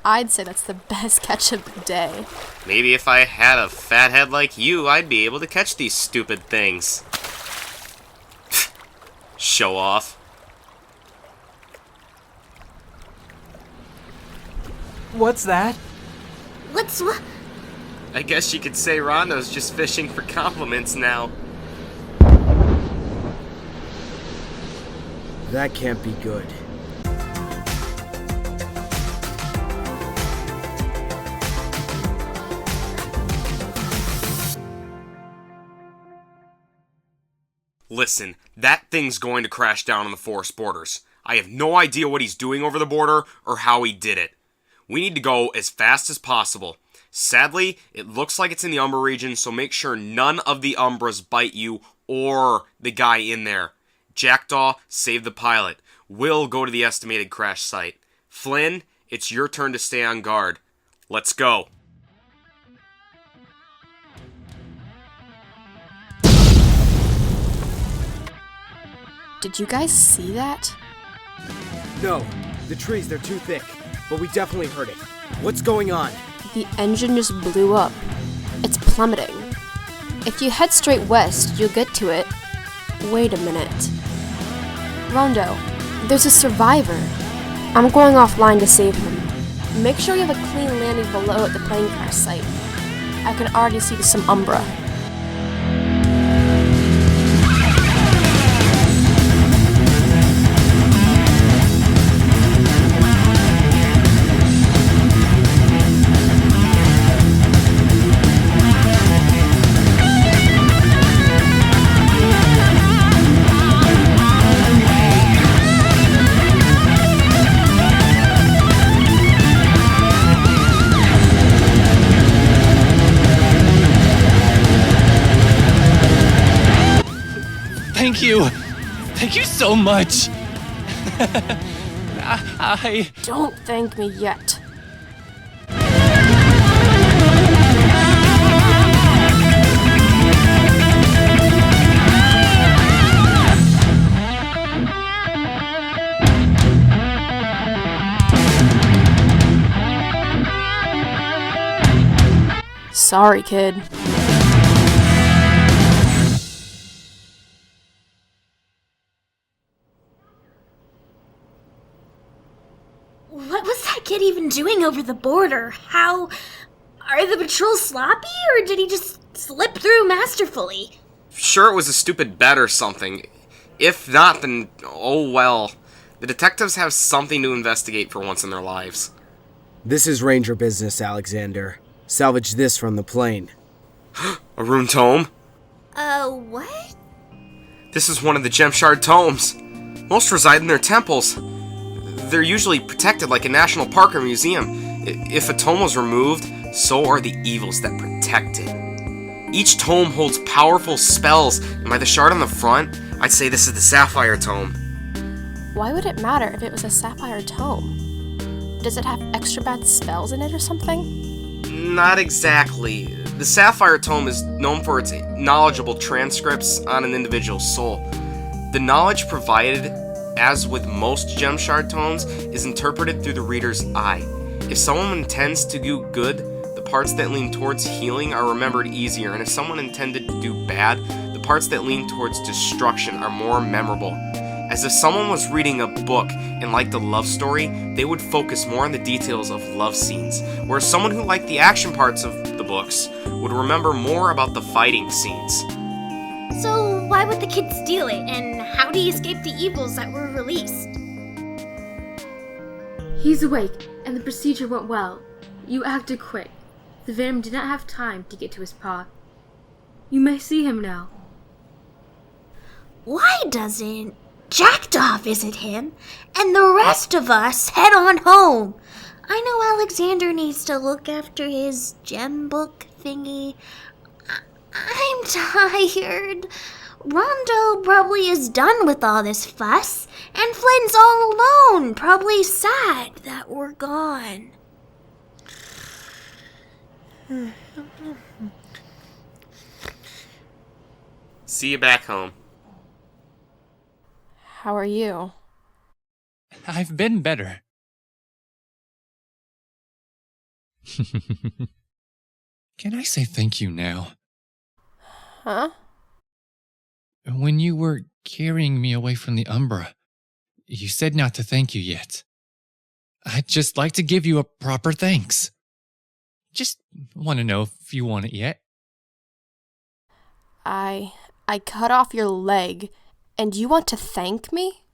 I'd say that's the best catch of the day. Maybe if I had a fat head like you, I'd be able to catch these stupid things. Show off. What's that? What? I guess you could say Rondo's just fishing for compliments now. That can't be good. Listen, that thing's going to crash down on the forest borders. I have no idea what he's doing over the border or how he did it. We need to go as fast as possible. Sadly, it looks like it's in the Umbra region, so make sure none of the Umbras bite you or the guy in there. Jackdaw, save the pilot. Will, go to the estimated crash site. Flynn, it's your turn to stay on guard. Let's go. Did you guys see that? No, the trees, they're too thick. But we definitely heard it. What's going on? The engine just blew up. It's plummeting. If you head straight west, you'll get to it. Wait a minute. Rondo, there's a survivor. I'm going offline to save him. Make sure you have a clean landing below at the plane crash site. I can already see some Umbra. Thank you. Thank you so much. I... Don't thank me yet. Sorry, kid. What was that kid even doing over the border? How... Are the patrols sloppy, or did he just slip through masterfully? Sure, it was a stupid bet or something. If not, then oh well. The detectives have something to investigate for once in their lives. This is ranger business, Alexander. Salvage this from the plane. A rune tome? What? This is one of the gem shard tomes. Most reside in their temples. They're usually protected like a national park or museum. If a tome was removed, so are the evils that protect it. Each tome holds powerful spells, and by the shard on the front, I'd say this is the sapphire tome. Why would it matter if it was a sapphire tome? Does it have extra bad spells in it or something? Not exactly. The sapphire tome is known for its knowledgeable transcripts on an individual's soul. The knowledge provided, as with most gem shard tomes, is interpreted through the reader's eye. If someone intends to do good, the parts that lean towards healing are remembered easier, and if someone intended to do bad, the parts that lean towards destruction are more memorable. As if someone was reading a book and liked a love story, they would focus more on the details of love scenes, whereas someone who liked the action parts of the books would remember more about the fighting scenes. So why would the kid steal it, and how did he escape the evils that were released? He's awake, and the procedure went well. You acted quick. The venom did not have time to get to his paw. You may see him now. Why doesn't Jackdaw visit him, and the rest of us head on home? I know Alexander needs to look after his gem book thingy. I'm tired. Rondo probably is done with all this fuss, and Flynn's all alone, probably sad that we're gone. See you back home. How are you? I've been better. Can I say thank you now? Huh? When you were carrying me away from the Umbra, you said not to thank you yet. I'd just like to give you a proper thanks. Just want to know if you want it yet. I cut off your leg, and you want to thank me?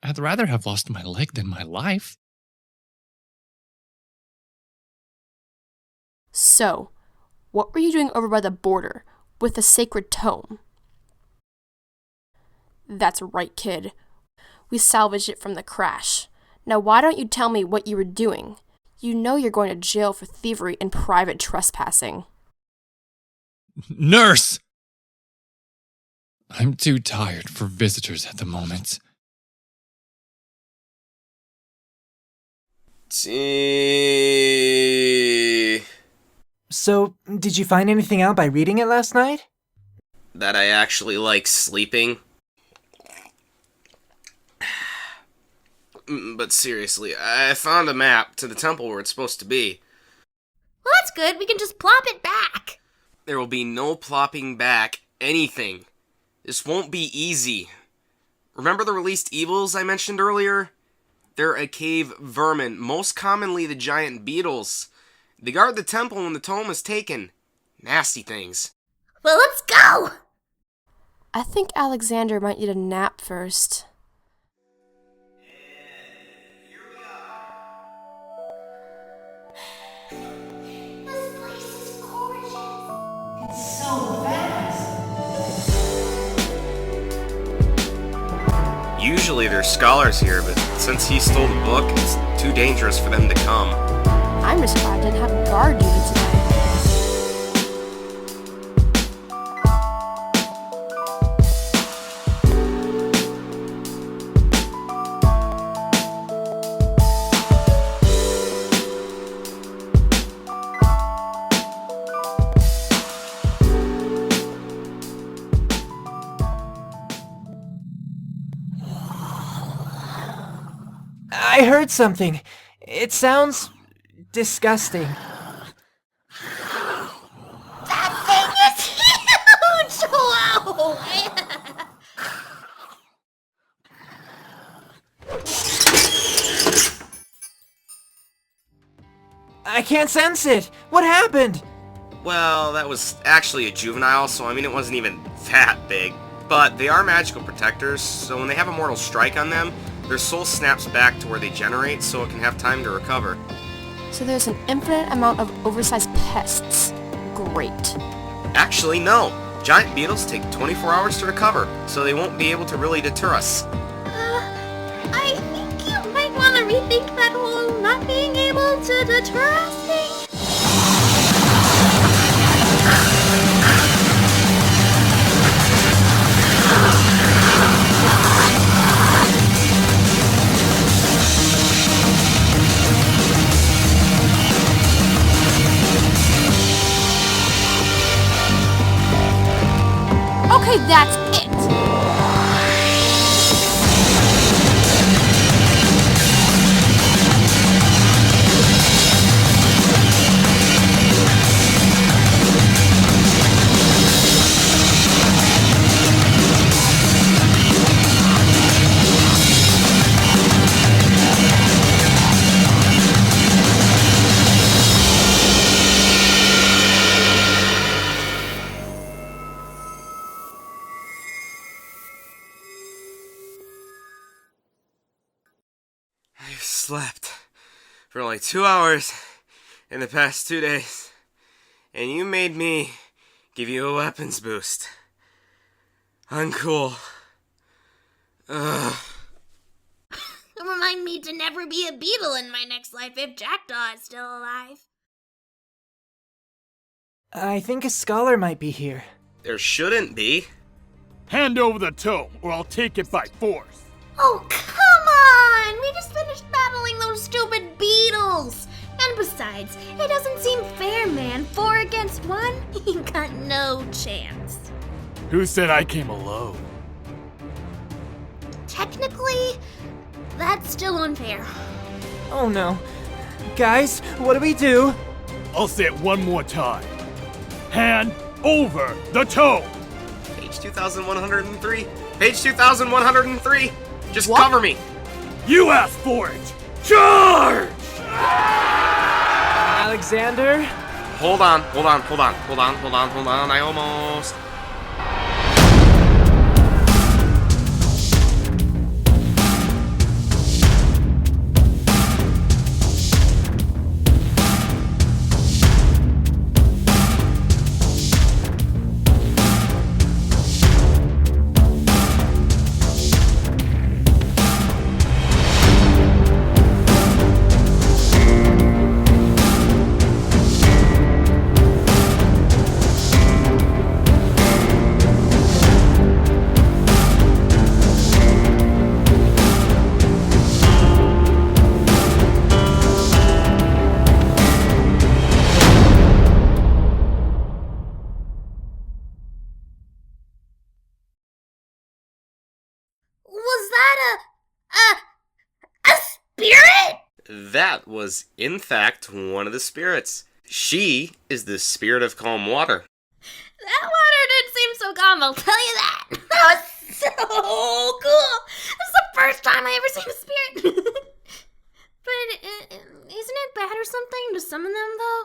I'd rather have lost my leg than my life. So, what were you doing over by the border with the sacred tome? That's right, kid. We salvaged it from the crash. Now why don't you tell me what you were doing? You know you're going to jail for thievery and private trespassing. Nurse! I'm too tired for visitors at the moment. So, did you find anything out by reading it last night? That I actually like sleeping. But seriously, I found a map to the temple where it's supposed to be. Well, that's good. We can just plop it back. There will be no plopping back anything. This won't be easy. Remember the released evils I mentioned earlier? They're a cave vermin, most commonly the giant beetles. They guard the temple when the tome is taken. Nasty things. Well, let's go! I think Alexander might need a nap first. This place is gorgeous. It's so vast. Usually there's scholars here, but since he stole the book, it's too dangerous for them to come. I'm just glad I didn't have guard duty today. I heard something. It sounds disgusting. That thing is huge! Whoa! I can't sense it. What happened? Well, that was actually a juvenile, so I mean it wasn't even that big. But they are magical protectors, so when they have a mortal strike on them, their soul snaps back to where they generate, so it can have time to recover. So there's an infinite amount of oversized pests. Great. Actually, no. Giant beetles take 24 hours to recover, so they won't be able to really deter us. I think you might want to rethink that whole not being able to deter us thing. Okay, that's it. I've slept for only 2 hours in the past 2 days, and you made me give you a weapons boost. Uncool. Ugh. Remind me to never be a beetle in my next life if Jackdaw is still alive. I think a scholar might be here. There shouldn't be. Hand over the tome, or I'll take it by force. Oh, come on! We just finished battling those stupid beetles! And besides, it doesn't seem fair, man. 4 against 1? You got no chance. Who said I came alone? Technically, that's still unfair. Oh no. Guys, what do we do? I'll say it one more time. Hand over the tome! Page 2103. Page 2103. Just cover me. You asked for it! Charge! Alexander? Hold on. I almost. Was that a spirit? That was, in fact, one of the spirits. She is the spirit of calm water. That water didn't seem so calm, I'll tell you that. That was so cool. This is the first time I ever seen a spirit. But isn't it bad or something to summon them, though?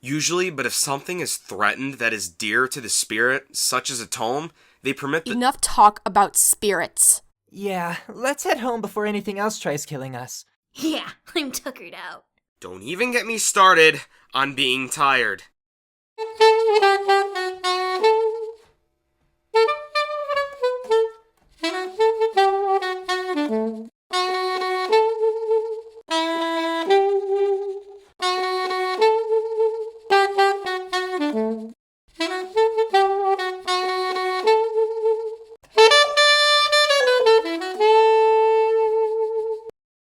Usually, but if something is threatened that is dear to the spirit, such as a tome, they permit the... Enough talk about spirits. Yeah, let's head home before anything else tries killing us. Yeah, I'm tuckered out. Don't even get me started on being tired.